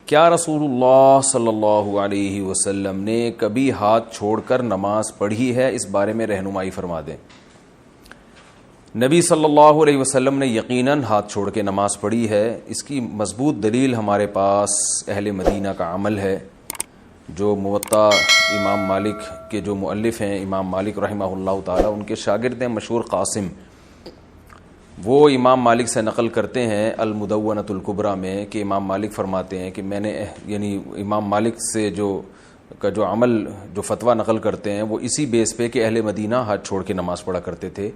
کیا رسول اللہ صلی اللہ علیہ وسلم نے کبھی ہاتھ چھوڑ کر نماز پڑھی ہے؟ اس بارے میں رہنمائی فرما دیں۔ نبی صلی اللہ علیہ وسلم نے یقیناً ہاتھ چھوڑ کے نماز پڑھی ہے۔ اس کی مضبوط دلیل ہمارے پاس اہل مدینہ کا عمل ہے، جو موطا امام مالک کے جو مؤلف ہیں، امام مالک رحمہ اللہ تعالی، ان کے شاگرد ہیں مشہور قاسم، وہ امام مالک سے نقل کرتے ہیں المدونۃ الکبریٰ میں کہ امام مالک فرماتے ہیں کہ میں نے یعنی امام مالک سے جو عمل جو فتویٰ نقل کرتے ہیں وہ اسی بیس پہ کہ اہل مدینہ ہاتھ چھوڑ کے نماز پڑھا کرتے تھے،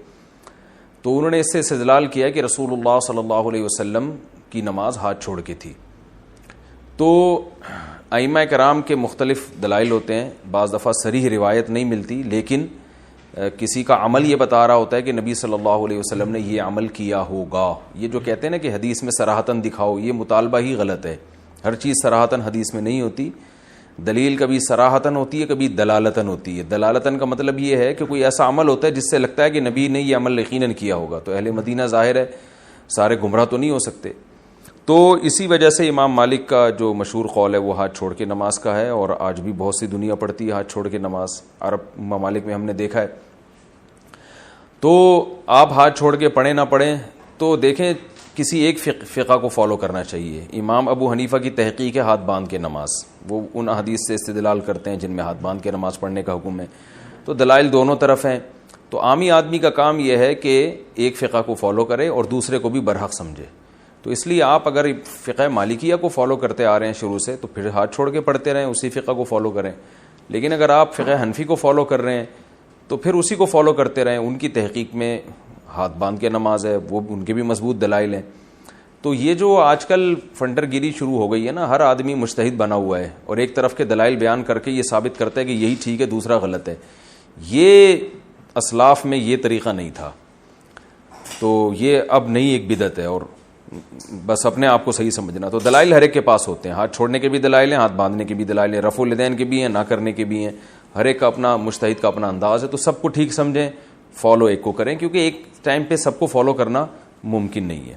تو انہوں نے اس سے استدلال کیا کہ رسول اللہ صلی اللہ علیہ وسلم کی نماز ہاتھ چھوڑ کے تھی۔ تو ائمہ کرام کے مختلف دلائل ہوتے ہیں، بعض دفعہ صریح روایت نہیں ملتی، لیکن کسی کا عمل یہ بتا رہا ہوتا ہے کہ نبی صلی اللہ علیہ وسلم نے یہ عمل کیا ہوگا۔ یہ جو کہتے ہیں نا کہ حدیث میں صراحتاً دکھاؤ، یہ مطالبہ ہی غلط ہے۔ ہر چیز صراحتاً حدیث میں نہیں ہوتی، دلیل کبھی صراحتاً ہوتی ہے، کبھی دلالتاً ہوتی ہے۔ دلالتاً کا مطلب یہ ہے کہ کوئی ایسا عمل ہوتا ہے جس سے لگتا ہے کہ نبی نے یہ عمل یقیناً کیا ہوگا، تو اہل مدینہ ظاہر ہے سارے گمراہ تو نہیں ہو سکتے۔ تو اسی وجہ سے امام مالک کا جو مشہور قول ہے وہ ہاتھ چھوڑ کے نماز کا ہے، اور آج بھی بہت سی دنیا پڑھتی ہے ہاتھ چھوڑ کے نماز، عرب ممالک میں ہم نے دیکھا ہے۔ تو آپ ہاتھ چھوڑ کے پڑھیں نہ پڑھیں، تو دیکھیں کسی ایک فقہ کو فالو کرنا چاہیے۔ امام ابو حنیفہ کی تحقیق ہے ہاتھ باندھ کے نماز، وہ ان حدیث سے استدلال کرتے ہیں جن میں ہاتھ باندھ کے نماز پڑھنے کا حکم ہے، تو دلائل دونوں طرف ہیں۔ تو عامی آدمی کا کام یہ ہے کہ ایک فقہ کو فالو کرے اور دوسرے کو بھی برحق سمجھے۔ تو اس لیے آپ اگر فقہ مالکیہ کو فالو کرتے آ رہے ہیں شروع سے، تو پھر ہاتھ چھوڑ کے پڑھتے رہیں، اسی فقہ کو فالو کریں۔ لیکن اگر آپ فقہ حنفی کو فالو کر رہے ہیں تو پھر اسی کو فالو کرتے رہیں، ان کی تحقیق میں ہاتھ باندھ کے نماز ہے، وہ ان کے بھی مضبوط دلائل ہیں۔ تو یہ جو آج کل فنڈر گیری شروع ہو گئی ہے نا، ہر آدمی مجتہد بنا ہوا ہے اور ایک طرف کے دلائل بیان کر کے یہ ثابت کرتا ہے کہ یہی ٹھیک ہے دوسرا غلط ہے، یہ اسلاف میں یہ طریقہ نہیں تھا۔ تو یہ اب نئی ایک بدعت ہے، اور بس اپنے آپ کو صحیح سمجھنا۔ تو دلائل ہر ایک کے پاس ہوتے ہیں، ہاتھ چھوڑنے کے بھی دلائل ہیں، ہاتھ باندھنے کے بھی دلائل ہیں، رفع الیدین کے بھی ہیں، نہ کرنے کے بھی ہیں، ہر ایک کا اپنا مجتہد کا اپنا انداز ہے۔ تو سب کو ٹھیک سمجھیں، فالو ایک کو کریں، کیونکہ ایک ٹائم پہ سب کو فالو کرنا ممکن نہیں ہے۔